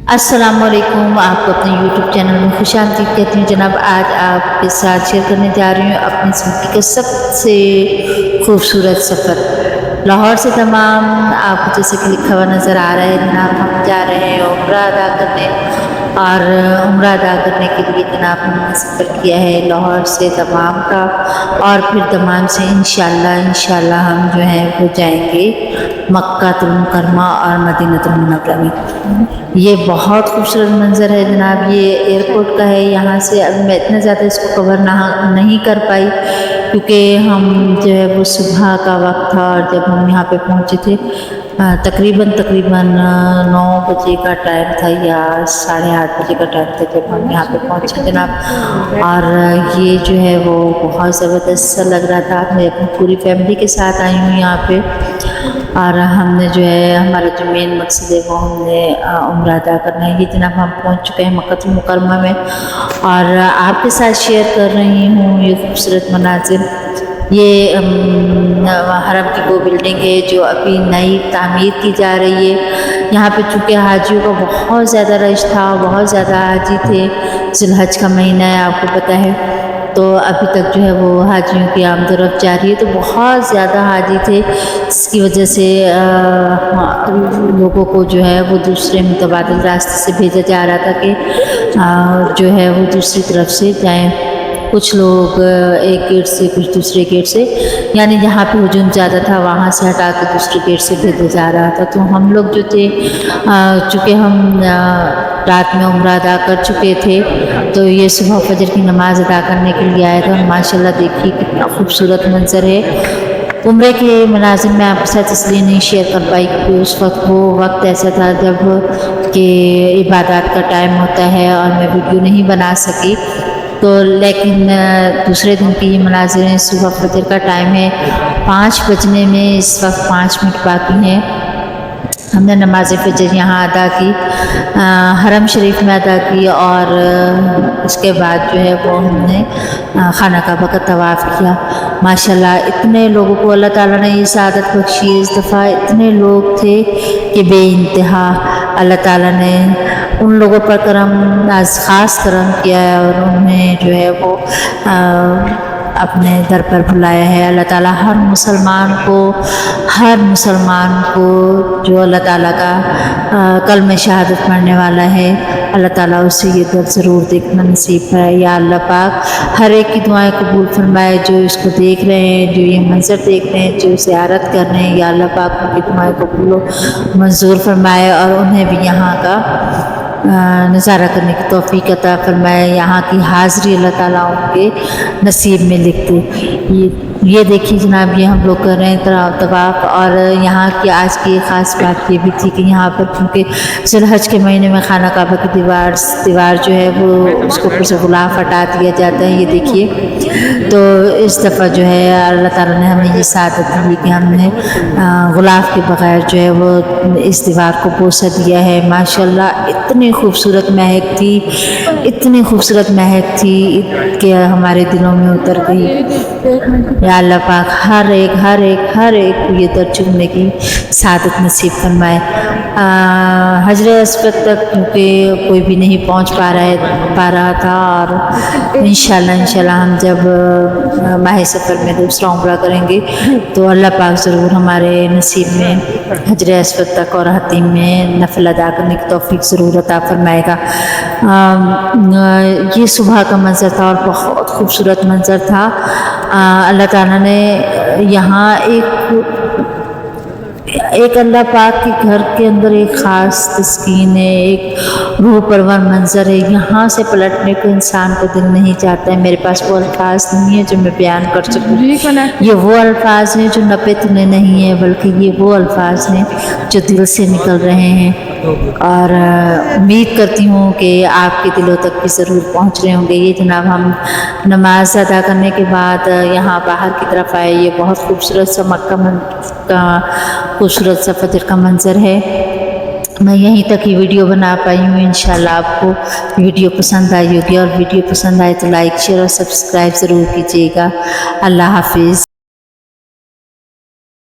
अस्सलामुअलैकुम, आपको अपने यूट्यूब चैनल में खुशामदीद कहती हूँ। जनाब, आज आपके साथ शेयर करने जा रही हूँ अपनी ज़िंदगी का सबसे खूबसूरत सफ़र। लाहौर से तमाम आपको जैसे कि लिखा हुआ नज़र आ रहा है जनाब, हम जा रहे हैं उम्रा अदा करने, और उम्रा अदा करने के लिए जनाब हमने सफ़र किया है लाहौर से दमाम का, और फिर दमाम से इंशाल्लाह हम जो है वो जाएंगे मक्कातुल मुकर्रमा और मदीनतुल मुनव्वरा में। ये बहुत खूबसूरत मंज़र है जनाब, ये एयरपोर्ट का है। यहाँ से अब मैं इतना ज़्यादा इसको कवर नहीं कर पाई क्योंकि हम जो है वो सुबह का वक्त था, और जब हम यहाँ पे पहुँचे थे तकरीबन 9 बजे का टाइम था या 8:30 बजे का टाइम था जब हम यहाँ पे पहुँचे जनाब। और ये जो है वो बहुत ज़बरदस्त सा लग रहा था। मैं अपनी पूरी फैमिली के साथ आई हूँ यहाँ पे, और हमने जो है हमारा जो मेन मकसद है वो हमने उम्रा अदा करना है। ये जनाब हम पहुँच चुके हैं मक्कातुल मुकर्रमा में, और आपके साथ शेयर कर रही हूँ ये खूबसूरत मनाज़िर। ये हरम की वो बिल्डिंग है जो अभी नई तामीर की जा रही है। यहाँ पे चूँकि हाजियों का बहुत ज़्यादा रश था, बहुत ज़्यादा हाजी थे, ज़ुल्हज का महीना है आपको पता है, तो अभी तक जो है वो हाजियों की आमदोरफ्त जारी है, तो बहुत ज़्यादा हाजी थे, जिसकी वजह से लोगों को जो है वो दूसरे मुतबादिल रास्ते से भेजा जा रहा था कि जो है वो दूसरी तरफ से जाएं। कुछ लोग एक गेट से, कुछ दूसरे गेट से, यानी जहाँ पे हुजूम ज़्यादा था वहाँ से हटा के दूसरे गेट से भेजा जा रहा था। तो हम लोग जो थे चूँकि हम रात में उम्रा अदा कर चुके थे, तो ये सुबह फजर की नमाज़ अदा करने के लिए आए थे। माशाल्लाह देखिए कितना खूबसूरत मंज़र है। उम्रे के मनाज़िर मैं आपके साथ इसलिए नहीं शेयर कर पाई क्योंकि उस वक्त वो वक्त ऐसा था जब कि इबादत का टाइम होता है और मैं वीडियो नहीं बना सकी। तो लेकिन दूसरे दिन की ये मनाज़िर सुबह फजर का टाइम है, 5 बजने में इस वक्त 5 मिनट बाकी हैं। हमने नमाज फजर यहाँ अदा की, हरम शरीफ में अदा की, और उसके बाद जो है वो हमने खाना काबा का तवाफ़ किया। माशाल्लाह इतने लोगों को अल्लाह ताला ने ये सआदत बख्शी। इस दफ़ा इतने लोग थे कि बेइंतहा अल्लाह ताला ने उन लोगों पर ख़ास करम किया है, और उन्हें जो है वो अपने दर पर बुलाया है। अल्लाह ताला हर मुसलमान को जो अल्लाह ताला का कलमे शहादत पढ़ने वाला है, अल्लाह ताला उसे ये दर ज़रूर देखना नसीब है। या अल्लाह पाक हर एक की दुआएं कबूल फरमाए, जो इसको देख रहे हैं, जो ये मंज़र देख रहे हैं, जो ज़ियारत कर रहे हैं, या अल्लाह पाक उनकी दुआएं कबूल मंजूर फरमाए और उन्हें भी यहाँ का नज़ारा करने की तौफीक अता फरमाए। यहाँ की हाज़री अल्लाह ताला उनके नसीब में लिख दे। ये देखिए जनाब, ये हम लोग कर रहे हैं तवाफ़, और यहाँ की आज की ख़ास बात ये भी थी कि यहाँ पर क्योंकि ज़ुल्हज के महीने में खाना काबा की दीवार जो है वो उसको फिर से गुलाफ हटा दिया जाता है। ये देखिए, तो इस दफ़ा जो है अल्लाह ताला ने हमें ये सआदत दी कि हमने गुलाफ के बग़ैर जो है वो इस दीवार को बोसा दिया है। माशाल्लाह इतनी खूबसूरत महक थी, इतनी खूबसूरत महक थी कि हमारे दिलों में उतर गई। या अल्लाह पाक हर एक को ये दर चुमने की सआदत नसीब फरमाए। हजर अस्वद तक क्योंकि कोई भी नहीं पहुंच पा रहा था, और इंशाल्लाह हम जब माह सफ़र में दूसरा उम्रा करेंगे तो अल्लाह पाक ज़रूर हमारे नसीब में हजर अस्वद तक और हतीम में नफल अदा करने की तौफीक ज़रूर अता फरमाएगा। ये सुबह का मंज़र था और बहुत खूबसूरत मंज़र था। अल्लाह ताला ने यहाँ एक अल्लाह पाक के घर के अंदर एक ख़ास तस्कीन है, एक रूह परवर मंज़र है। यहाँ से पलटने को इंसान को दिल नहीं चाहता है। मेरे पास वो अल्फाज नहीं है जो मैं बयान कर सकूँ। ये वो अल्फाज हैं जो नपे तुले नहीं है, बल्कि ये वो अल्फाज हैं जो दिल से निकल रहे हैं, और उम्मीद करती हूँ कि आपके दिलों तक भी ज़रूर पहुँच रहे होंगे। ये जनाब हम नमाज अदा करने के बाद यहाँ बाहर की तरफ आए। ये बहुत खूबसूरत सा मक्का खूबसूरत सा फजर का मंज़र है। मैं यहीं तक ही वीडियो बना पाई हूँ। इंशाल्लाह आपको वीडियो पसंद आई होगी, और वीडियो पसंद आए तो लाइक शेयर और सब्सक्राइब ज़रूर कीजिएगा। अल्लाह हाफिज़।